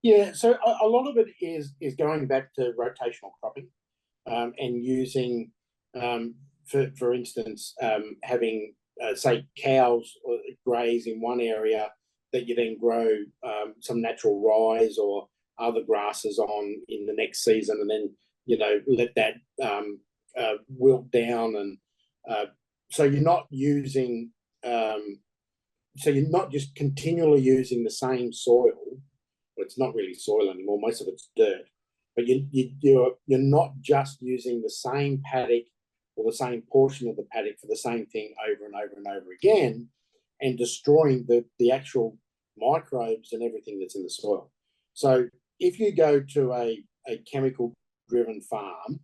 Yeah, so a lot of it is going back to rotational cropping, and using, for instance, having say cows graze in one area that you then grow some natural rye or other grasses on in the next season, and then let that wilt down, and so you're not using, so you're not just continually using the same soil. Well, it's not really soil anymore. Most of it's dirt. But you're not just using the same paddock or the same portion of the paddock for the same thing over and over and over again, and destroying the actual microbes and everything that's in the soil. So if you go to a chemical-driven farm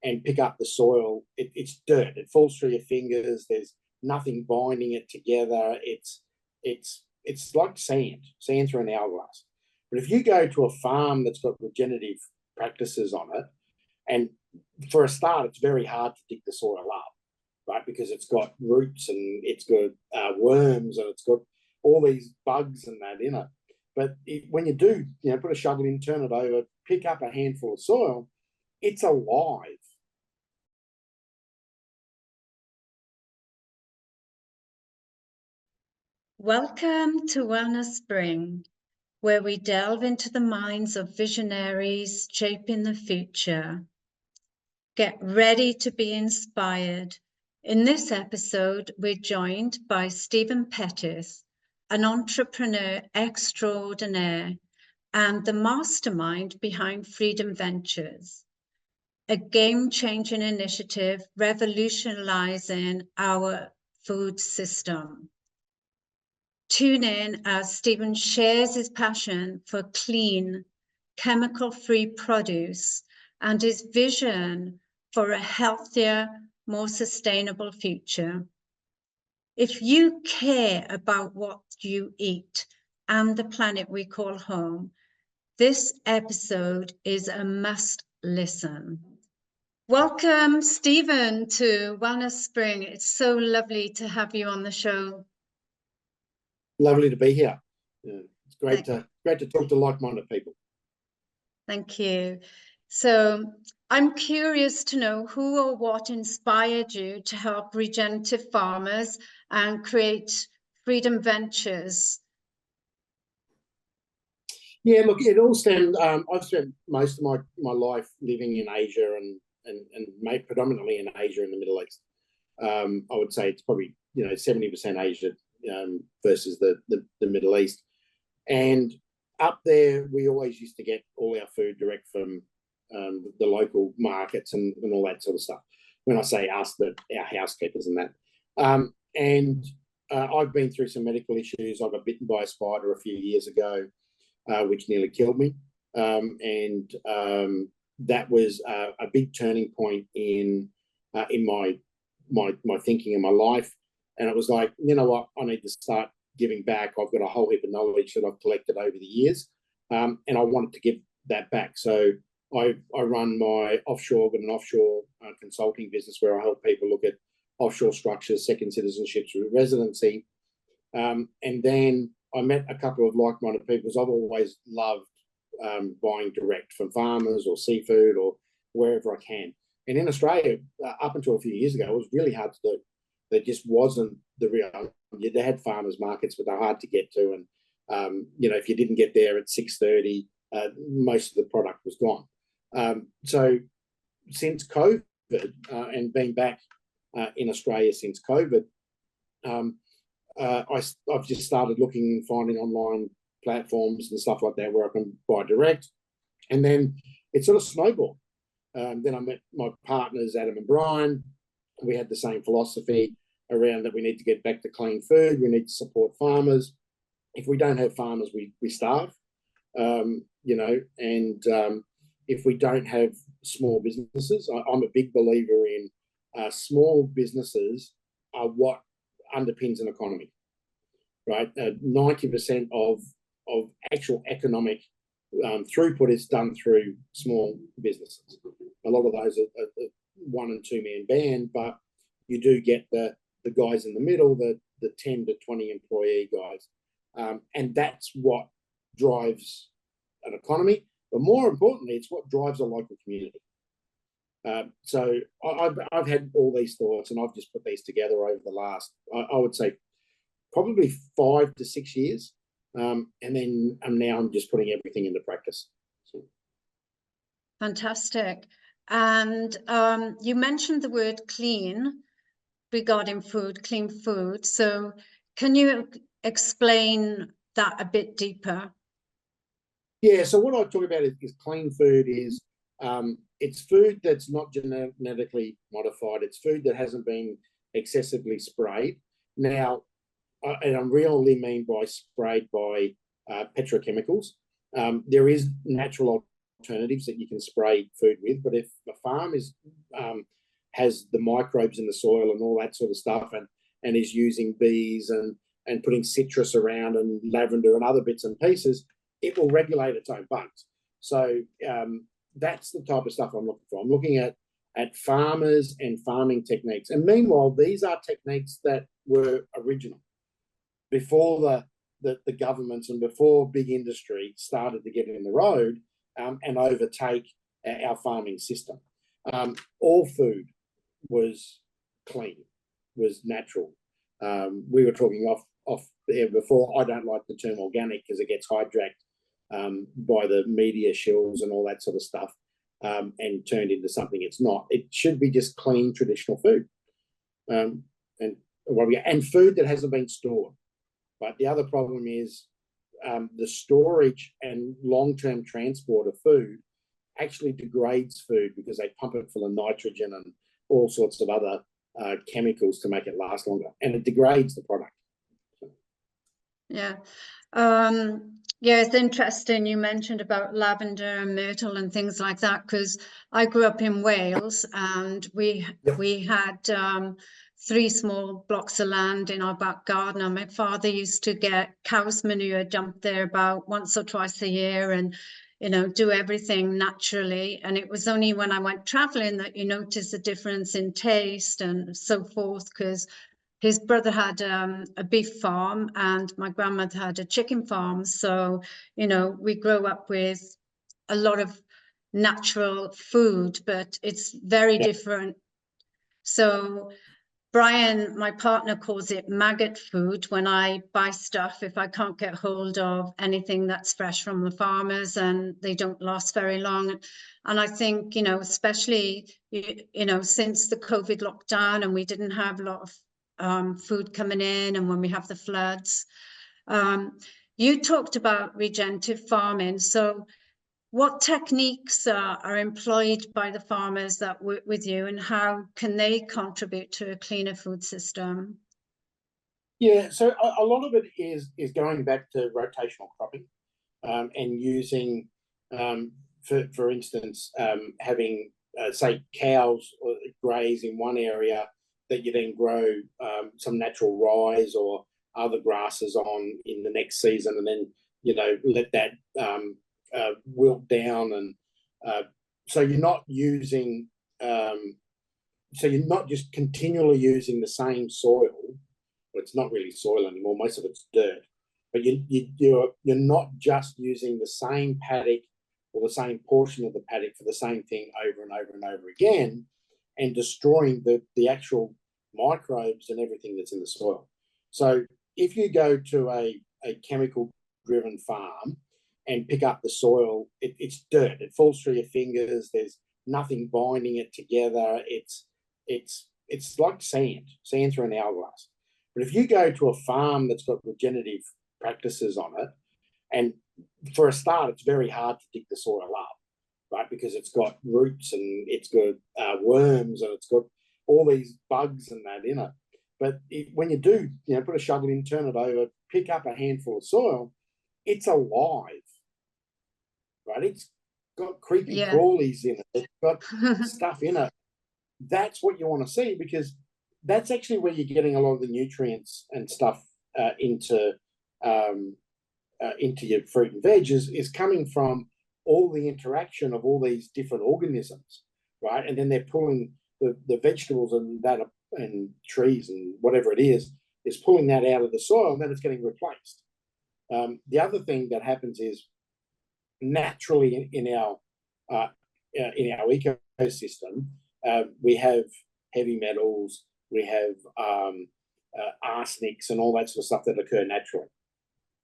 and pick up the soil, it's dirt. It falls through your fingers. There's nothing binding it together. It's like sand through an hourglass. But if you go to a farm that's got regenerative practices on it, and for a start, it's very hard to dig the soil up, right? Because it's got roots and it's got worms and it's got all these bugs and that in it. But when you do, put a shovel in, turn it over, pick up a handful of soil, it's alive. Welcome to Wellness Spring, where we delve into the minds of visionaries shaping the future. Get ready to be inspired. In this episode, we're joined by Stephen Petith, an entrepreneur extraordinaire and the mastermind behind Freedom Ventures, a game-changing initiative revolutionizing our food system. Tune in as Stephen shares his passion for clean, chemical-free produce and his vision for a healthier, more sustainable future. If you care about what you eat and the planet we call home, this episode is a must listen. Welcome, Stephen, to Wellness Spring. It's so lovely to have you on the show. Lovely to be here. It's great to talk to like-minded people. Thank you. So I'm curious to know who or what inspired you to help regenerative farmers and create Freedom Ventures. Yeah, look, it all stemmed. I've spent most of my life living in Asia and predominantly in Asia and the Middle East. I would say it's probably 70% Asia versus the Middle East. And up there, we always used to get all our food direct from the local markets and all that sort of stuff. When I say us, our housekeepers and that. I've been through some medical issues. I got bitten by a spider a few years ago, which nearly killed me. That was a big turning point in my thinking in my life. And it was like, you know what, I need to start giving back. I've got a whole heap of knowledge that I've collected over the years, and I wanted to give that back. So I run my offshore consulting business where I help people look at offshore structures, second citizenships, residency. And then I met a couple of like-minded people because I've always loved buying direct from farmers or seafood or wherever I can. And in Australia, up until a few years ago, it was really hard to do. There just wasn't the real. They had farmers markets, but they're hard to get to. And if you didn't get there at 6:30, most of the product was gone. So since COVID and being back in Australia since COVID, I've just started looking and finding online platforms and stuff like that where I can buy direct, and then it sort of snowballed. Then I met my partners, Adam and Brian. We had the same philosophy around that we need to get back to clean food. We need to support farmers. If we don't have farmers, we starve, and if we don't have small businesses, I'm a big believer in small businesses are what underpins an economy, right? 90% of actual economic throughput is done through small businesses. A lot of those are 1 and 2 man band, but you do get the guys in the middle, the 10 to 20 employee guys, and that's what drives an economy, but more importantly, it's what drives a local community. So I've had all these thoughts, and I've just put these together over the last, I would say, probably 5 to 6 years, and then now I'm just putting everything into practice. So. Fantastic. And you mentioned the word clean regarding food, clean food. So can you explain that a bit deeper? Yeah, so what I talk about is clean food is it's food that's not genetically modified. It's food that hasn't been excessively sprayed. Now, and I really mean by sprayed by petrochemicals. There is natural alternatives that you can spray food with, but if a farm is has the microbes in the soil and all that sort of stuff, and is using bees and putting citrus around and lavender and other bits and pieces, it will regulate its own bugs. So that's the type of stuff I'm looking for. I'm looking at farmers and farming techniques. And meanwhile, these are techniques that were original before the governments and before big industry started to get in the road and overtake our farming system. All food was clean, was natural. We were talking off there before. I don't like the term organic because it gets hijacked by the media shills and all that sort of stuff, and turned into something it's not. It should be just clean, traditional food, and food that hasn't been stored. But the other problem is the storage and long-term transport of food actually degrades food because they pump it full of nitrogen and all sorts of other chemicals to make it last longer, and it degrades the product. Yeah. Yeah, it's interesting you mentioned about lavender and myrtle and things like that, because I grew up in Wales, and we had 3 small blocks of land in our back garden, and my father used to get cow's manure dumped there about once or twice a year, and do everything naturally. And it was only when I went traveling that you notice a difference in taste and so forth, because his brother had a beef farm and my grandmother had a chicken farm. So, we grow up with a lot of natural food, but it's very different. So Brian, my partner, calls it maggot food when I buy stuff, if I can't get hold of anything that's fresh from the farmers, and they don't last very long. And I think, especially, since the COVID lockdown and we didn't have a lot of food coming in, and when we have the floods, you talked about regenerative farming. So what techniques are employed by the farmers that work with you, and how can they contribute to a cleaner food system? Yeah, so a lot of it is going back to rotational cropping, and using, for instance, having say cows graze in one area that you then grow some natural rye or other grasses on in the next season, and then let that wilt down, and so you're not using so you're not just continually using the same soil. Well, it's not really soil anymore, most of it's dirt, but you're not just using the same paddock or the same portion of the paddock for the same thing over and over and over again, and destroying the actual microbes and everything that's in the soil. So if you go to a chemical driven farm and pick up the soil, it's dirt. It falls through your fingers. There's nothing binding it together. It's like sand through an hourglass. But if you go to a farm that's got regenerative practices on it, and for a start, it's very hard to dig the soil up, right? Because it's got roots and it's got worms and it's got all these bugs and that in it. But when you do, put a shovel in, turn it over, pick up a handful of soil, it's alive, right? It's got creepy crawlies in it. It's got stuff in it. That's what you want to see, because that's actually where you're getting a lot of the nutrients and stuff into your fruit and veg is coming from all the interaction of all these different organisms, right? And then they're pulling the vegetables and that and trees and whatever it is pulling that out of the soil, and then it's getting replaced. The other thing that happens is naturally in our ecosystem, we have heavy metals, we have arsenics and all that sort of stuff that occur naturally.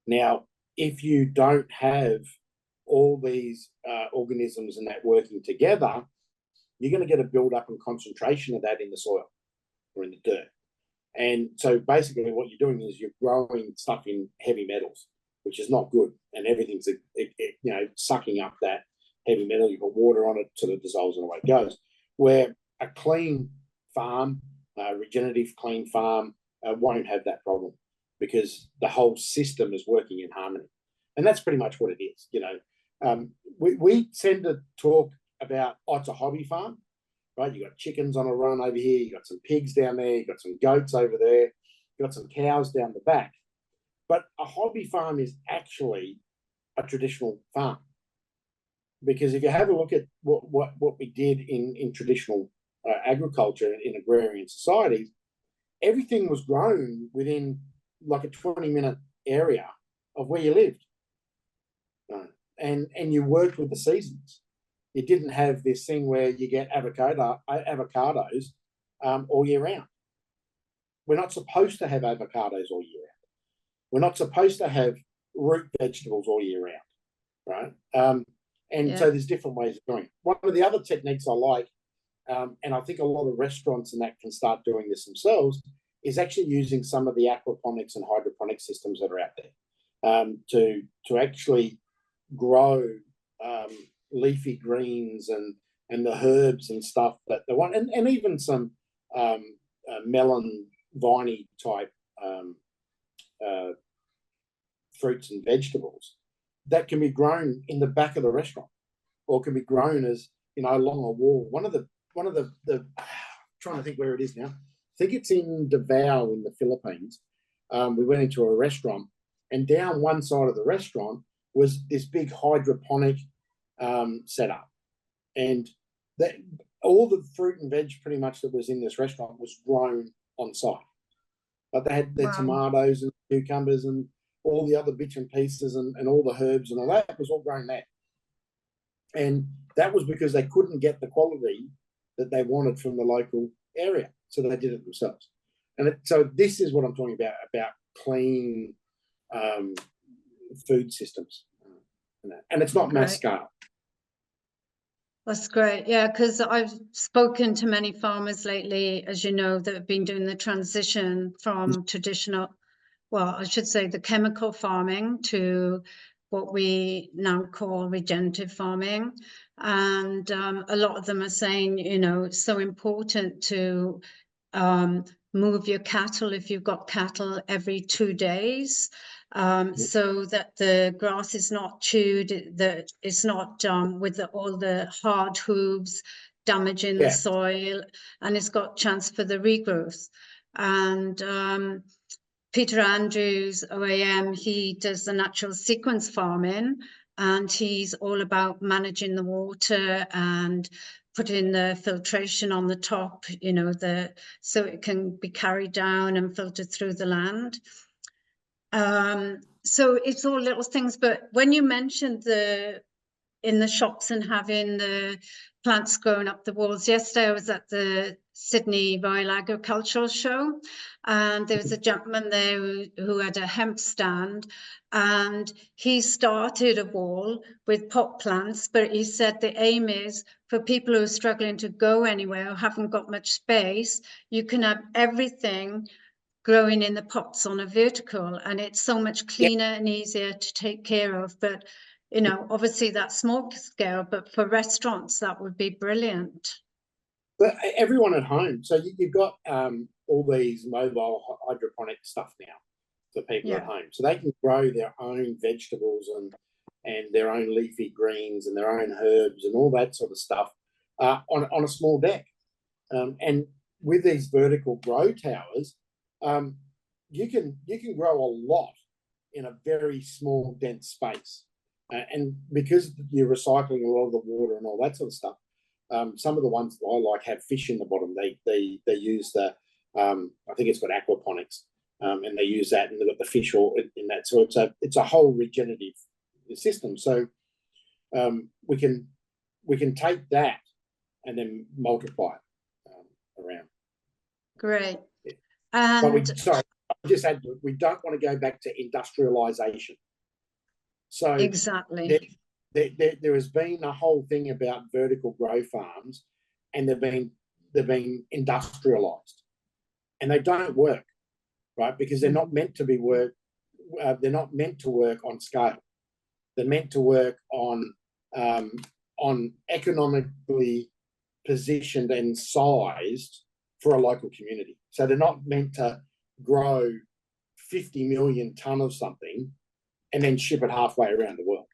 Now, if you don't have all these organisms and that working together, you're going to get a build-up and concentration of that in the soil or in the dirt. And so basically what you're doing is you're growing stuff in heavy metals, which is not good. And everything's, sucking up that heavy metal. You put water on it till it dissolves and away it goes. Where a clean farm, regenerative clean farm, won't have that problem because the whole system is working in harmony. And that's pretty much what it is. We tend to talk about, it's a hobby farm, right? You got chickens on a run over here, you got some pigs down there, you got some goats over there, you got some cows down the back. But a hobby farm is actually a traditional farm. Because if you have a look at what we did in traditional agriculture in agrarian societies, everything was grown within like a 20-minute area of where you lived. And you worked with the seasons. You didn't have this thing where you get avocados all year round. We're not supposed to have avocados all year round. We're not supposed to have root vegetables all year round, right? So there's different ways of doing it. One of the other techniques I like, and I think a lot of restaurants and that can start doing this themselves, is actually using some of the aquaponics and hydroponic systems that are out there to actually grow leafy greens and the herbs and stuff that they want, and even some melon viney type fruits and vegetables that can be grown in the back of the restaurant, or can be grown as along a wall. One of the trying to think where it is now. I think it's in Davao in the Philippines. We went into a restaurant, and down one side of the restaurant was this big hydroponic setup, and that all the fruit and veg pretty much that was in this restaurant was grown on site. But they had their tomatoes and cucumbers and all the other bits and pieces and all the herbs and all that was all grown there. And that was because they couldn't get the quality that they wanted from the local area. So they did it themselves. And so this is what I'm talking about clean food systems. And it's not mass scale. That's great. Yeah, because I've spoken to many farmers lately, as you know, that have been doing the transition from traditional, I should say the chemical farming to what we now call regenerative farming. And a lot of them are saying, it's so important to move your cattle, if you've got cattle, every 2 days, so that the grass is not chewed, that it's not with all the hard hooves damaging the soil, and it's got chance for the regrowth. And Peter Andrews, OAM, he does the natural sequence farming, and he's all about managing the water and putting the filtration on the top, so it can be carried down and filtered through the land. So it's all little things. But when you mentioned in the shops and having the plants growing up the walls, yesterday I was at the Sydney Royal Agricultural Show, and there was a gentleman there who had a hemp stand, and he started a wall with pot plants, but he said the aim is for people who are struggling to go anywhere or haven't got much space, you can have everything growing in the pots on a vertical, and it's so much cleaner and easier to take care of. But obviously that's small scale, but for restaurants that would be brilliant. But everyone at home, so you've got all these mobile hydroponic stuff now for people at home, so they can grow their own vegetables and their own leafy greens and their own herbs and all that sort of stuff on a small deck. And with these vertical grow towers, you can grow a lot in a very small, dense space. And because you're recycling a lot of the water and all that sort of stuff, some of the ones that I like have fish in the bottom. They use the I think it's got aquaponics, and they use that, and they've got the fish in that. So it's a whole regenerative system. So we can take that and then multiply it around. Great. But And we don't want to go back to industrialization. So exactly. There has been a whole thing about vertical grow farms, and they've been industrialized, and they don't work, right? Because they're not meant to be they're not meant to work on scale. They're meant to work on economically positioned and sized for a local community. So they're not meant to grow 50 million tonne of something and then ship it halfway around the world.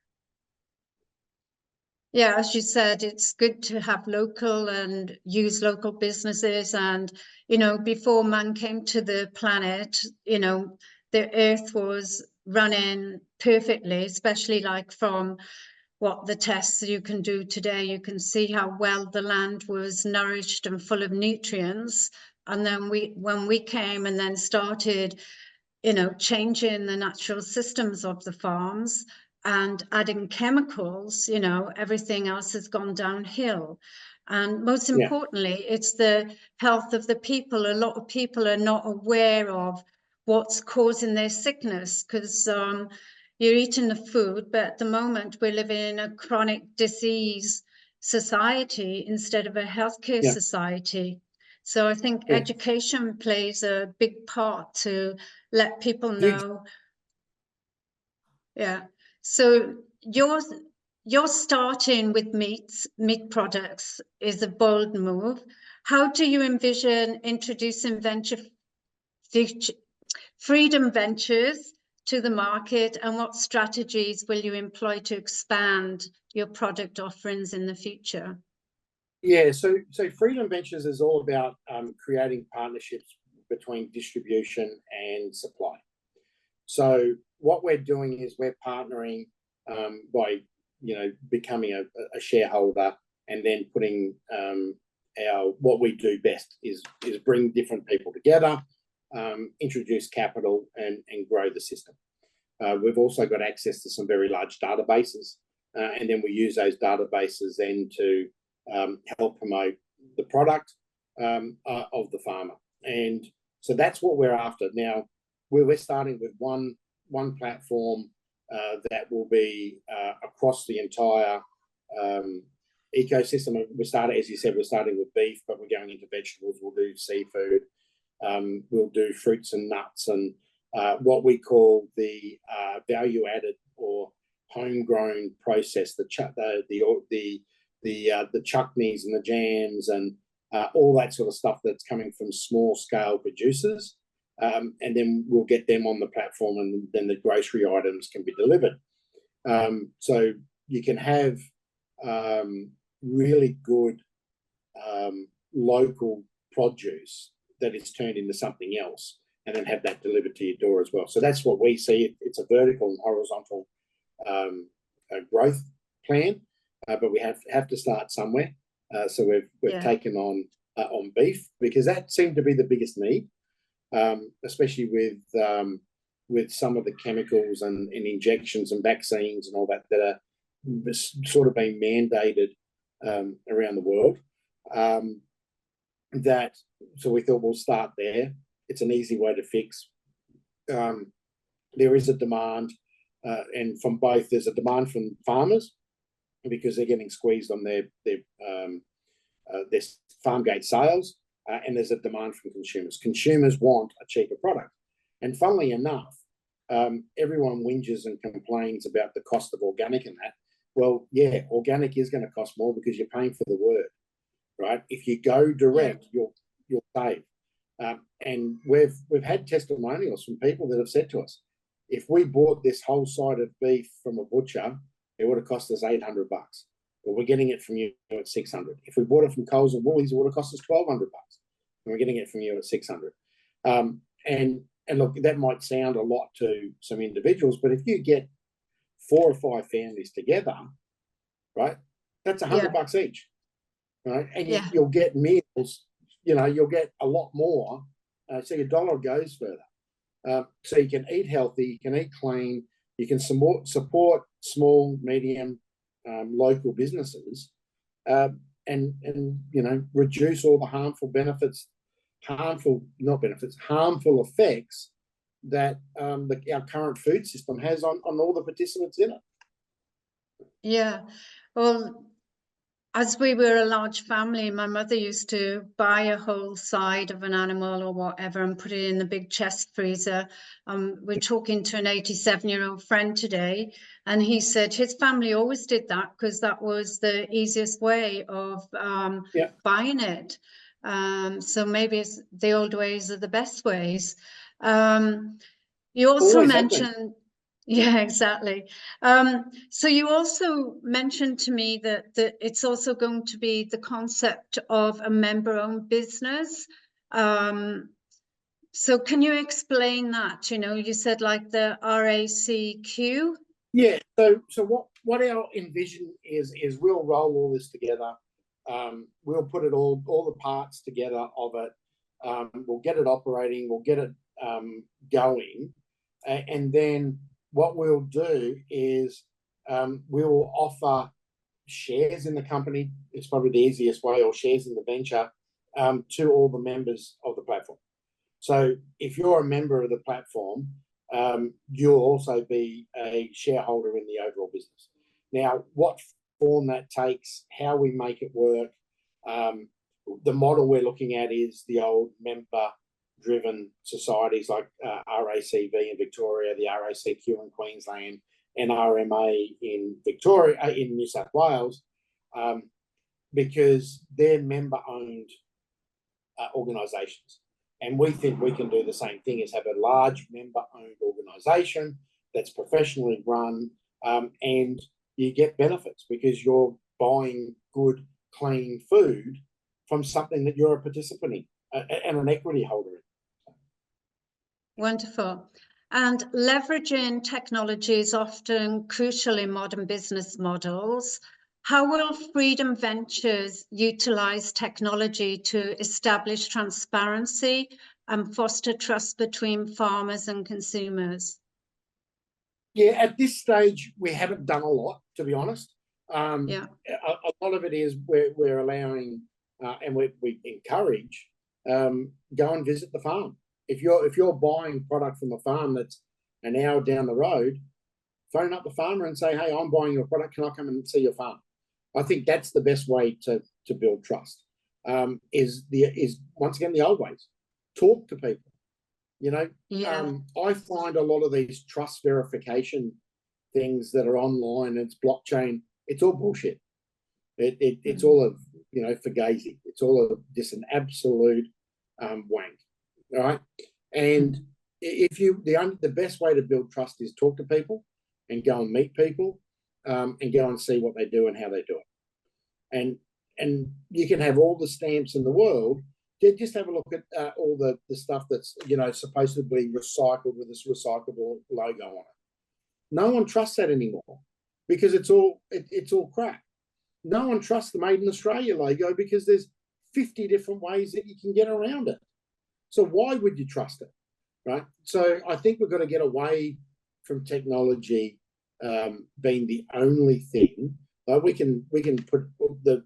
Yeah, as you said, it's good to have local and use local businesses. And, before man came to the planet, the earth was running perfectly, especially like from what the tests you can do today. You can see how well the land was nourished and full of nutrients. And then when we came and then started, changing the natural systems of the farms and adding chemicals, everything else has gone downhill. And most importantly, it's the health of the people. A lot of people are not aware of what's causing their sickness, because you're eating the food, but at the moment we're living in a chronic disease society instead of a healthcare society. So I think education plays a big part to let people know. Yeah. So you're starting with meat products is a bold move. How do you envision introducing freedom ventures to the market, and what strategies will you employ to expand your product offerings in the future? Yeah, so Freedom Ventures is all about creating partnerships between distribution and supply. So what we're doing is we're partnering by becoming a shareholder, and then putting what we do best is bring different people together, introduce capital, and grow the system. We've also got access to some very large databases, and then we use those databases then to help promote the product of the farmer. And so that's what we're after. Now, we're starting with one platform that will be across the entire ecosystem. As you said, we're starting with beef, but we're going into vegetables. We'll do seafood. We'll do fruits and nuts, and what we call the value-added or homegrown process, the chutneys and the jams and all that sort of stuff that's coming from small-scale producers. And then we'll get them on the platform, and then the grocery items can be delivered. So you can have really good local produce that is turned into something else, and then have that delivered to your door as well. So that's what we see. It's a vertical and horizontal growth plan, but we have to start somewhere. So we've taken on beef, because that seemed to be the biggest need. Especially with some of the chemicals and injections and vaccines and all that are sort of being mandated around the world. So we thought we'll start there. It's an easy way to fix. There is a demand, and from both, there's a demand from farmers because they're getting squeezed on their farm gate sales. And there's a demand from consumers. Consumers want a cheaper product. And funnily enough, everyone whinges and complains about the cost of organic and that. Well, yeah, organic is going to cost more because you're paying for the word, right? If you go direct, you'll save. And we've had testimonials from people that have said to us, if we bought this whole side of beef from a butcher, it would have cost us $800. But we're getting it from you at $600. If we bought it from Coles and Woolies, it would have cost us $1,200. And we're getting it from you at $600. And look, that might sound a lot to some individuals, but if you get 4 or 5 families together, right, that's $100 each, right? And you'll get meals, you'll get a lot more. So your dollar goes further. So you can eat healthy, you can eat clean, you can support small, medium local businesses, and reduce all the harmful effects that our current food system has on all the participants in it. Yeah, well, as we were a large family, my mother used to buy a whole side of an animal or whatever and put it in the big chest freezer. We're talking to an 87-year-old friend today, and he said his family always did that because that was the easiest way of buying it. So maybe it's the old ways are the best ways. You also mentioned... Yeah, exactly. So you also mentioned to me that it's also going to be the concept of a member-owned business. So can you explain that? You said like the RACQ. Yeah. So what our envision is we'll roll all this together. We'll put it all the parts together of it. We'll get it operating. We'll get it going, and then what we'll do is we will offer shares in the company. It's probably the easiest way, or shares in the venture to all the members of the platform. So if you're a member of the platform, you'll also be a shareholder in the overall business. Now, what form that takes, how we make it work, the model we're looking at is the old member-driven societies like RACV in Victoria, the RACQ in Queensland, and RMA in Victoria, in New South Wales, because they're member-owned organisations. And we think we can do the same thing, is have a large member-owned organisation that's professionally run, and you get benefits because you're buying good, clean food from something that you're a participant in and an equity holder in. Wonderful. And leveraging technology is often crucial in modern business models. How will Freedom Ventures utilize technology to establish transparency and foster trust between farmers and consumers? Yeah, at this stage, we haven't done a lot, to be honest. A lot of it is we're allowing and we encourage go and visit the farm. If you're buying product from a farm that's an hour down the road, phone up the farmer and say, "Hey, I'm buying your product. Can I come and see your farm?" I think that's the best way to build trust. Is once again the old ways. Talk to people. I find a lot of these trust verification things that are online, it's blockchain, it's all bullshit. It's all of fugazi. It's all of just an absolute wank. All right. And the best way to build trust is talk to people and go and meet people and go and see what they do and how they do it. And you can have all the stamps in the world. Just have a look at all the stuff that's supposedly recycled with this recyclable logo on it. No one trusts that anymore because it's all crap. No one trusts the Made in Australia logo because there's 50 different ways that you can get around it. So why would you trust it, right? So I think we've got to get away from technology being the only thing. We can put all the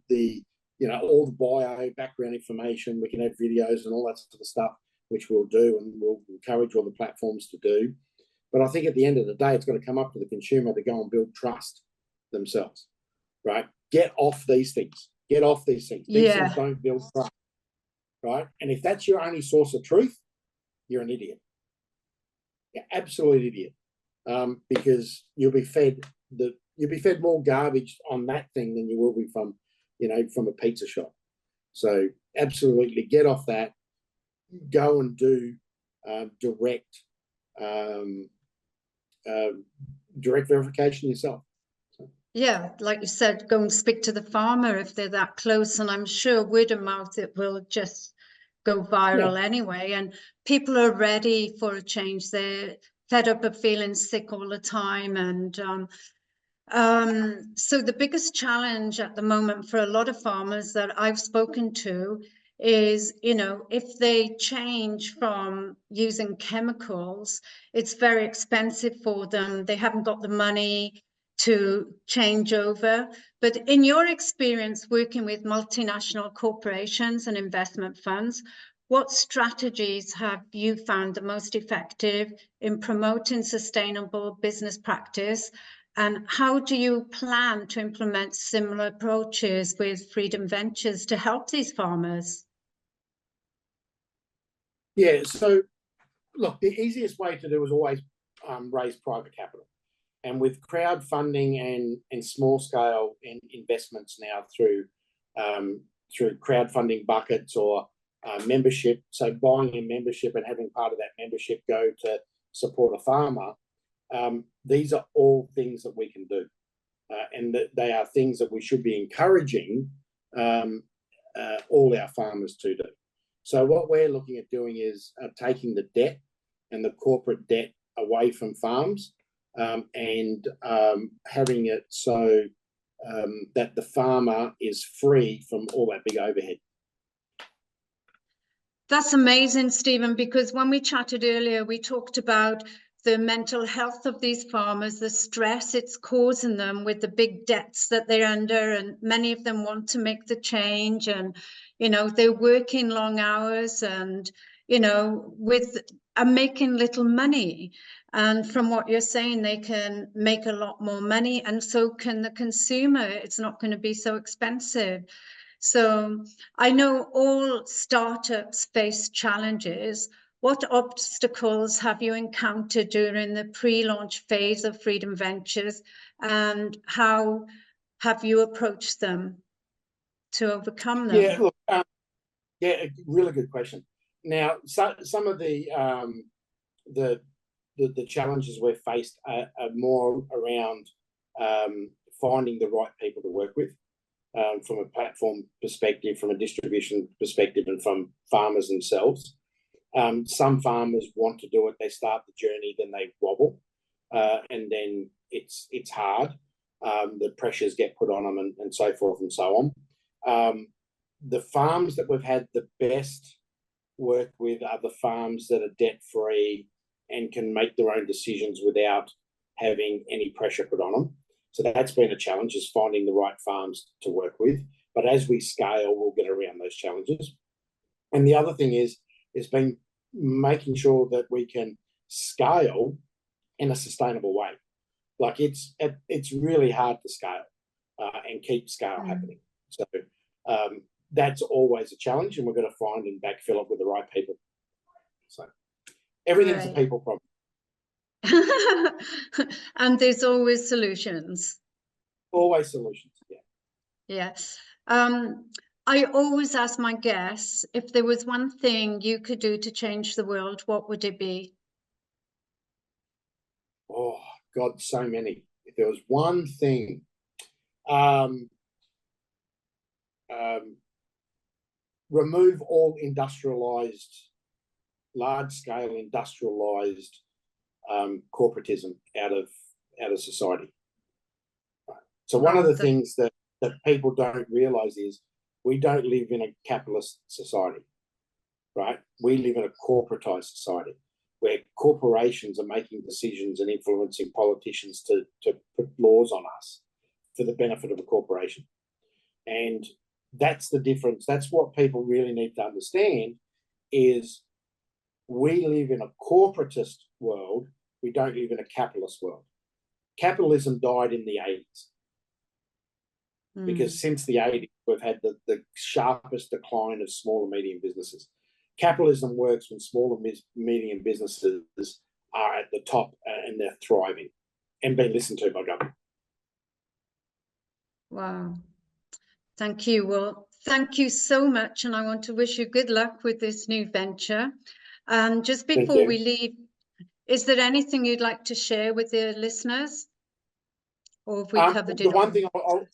bio background information. We can have videos and all that sort of stuff, which we'll do, and we'll encourage all the platforms to do. But I think at the end of the day, it's got to come up to the consumer to go and build trust themselves, right? Get off these things. Get off these things. These things don't build trust, right? And if that's your only source of truth, you're an idiot. You're an absolute idiot, because you'll be fed more garbage on that thing than you will be from a pizza shop. So absolutely get off that. Go and do direct verification yourself. Yeah, like you said, go and speak to the farmer if they're that close, and I'm sure word of mouth it will just go viral anyway. And people are ready for a change. They're fed up of feeling sick all the time, and so the biggest challenge at the moment for a lot of farmers that I've spoken to is, if they change from using chemicals, it's very expensive for them. They haven't got the money. to change over. But in your experience working with multinational corporations and investment funds, what strategies have you found the most effective in promoting sustainable business practice? And how do you plan to implement similar approaches with Freedom Ventures to help these farmers? Yeah, so look, the easiest way to do is always raise private capital. And with crowdfunding and small scale investments now through crowdfunding buckets or membership, so buying a membership and having part of that membership go to support a farmer, these are all things that we can do. And that they are things that we should be encouraging all our farmers to do. So what we're looking at doing is taking the debt and the corporate debt away from farms and having it so that the farmer is free from all that big overhead. That's amazing, Stephen, because when we chatted earlier, we talked about the mental health of these farmers, the stress it's causing them with the big debts that they're under, and many of them want to make the change, and they're working long hours and making little money. And from what you're saying, they can make a lot more money, and so can the consumer. It's not going to be so expensive. So I know all startups face challenges. What obstacles have you encountered during the pre-launch phase of Freedom Ventures, and how have you approached them to overcome them? Yeah, look, a really good question. Now, some of the challenges we've faced are more around finding the right people to work with. From a platform perspective, from a distribution perspective, and from farmers themselves. Some farmers want to do it, they start the journey, then they wobble, and then it's hard. The pressures get put on them and so forth and so on. The farms that we've had the best work with are the farms that are debt-free and can make their own decisions without having any pressure put on them. So that's been a challenge, is finding the right farms to work with. But as we scale, we'll get around those challenges. And the other thing is been making sure that we can scale in a sustainable way. Like it's really hard to scale and keep scale happening. So that's always a challenge, and we're going to find and backfill it with the right people. So everything's a people problem. And there's always solutions. Always solutions, yeah. Yes. I always ask my guests, if there was one thing you could do to change the world, what would it be? Oh, God, so many. If there was one thing, remove all large-scale industrialized corporatism out of society. Right. So one of the things that people don't realize is we don't live in a capitalist society, right? We live in a corporatized society where corporations are making decisions and influencing politicians to put laws on us for the benefit of a corporation. And that's the difference. That's what people really need to understand, is we live in a corporatist world. We don't live in a capitalist world. Capitalism died in the 80s. Because since the 80s, we've had the sharpest decline of small and medium businesses. Capitalism works when small and medium businesses are at the top and they're thriving and being listened to by government. Wow. Thank you. Well, thank you so much. And I want to wish you good luck with this new venture. Just before we leave, is there anything you'd like to share with the listeners? Or have we covered it all?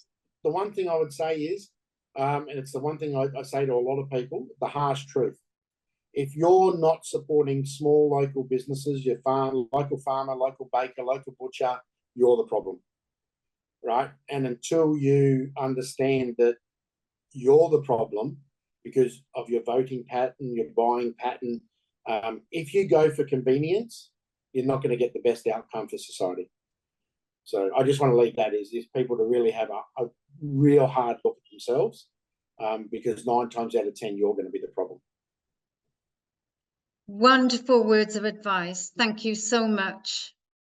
The one thing I would say is, and it's the one thing I say to a lot of people, the harsh truth. If you're not supporting small local businesses, your local farmer, local baker, local butcher, you're the problem, right? And until you understand that you're the problem because of your voting pattern, your buying pattern, if you go for convenience, you're not going to get the best outcome for society. So I just want to leave that is people to really have a real hard look at themselves, because 9 times out of 10, you're going to be the problem. Wonderful words of advice. Thank you so much.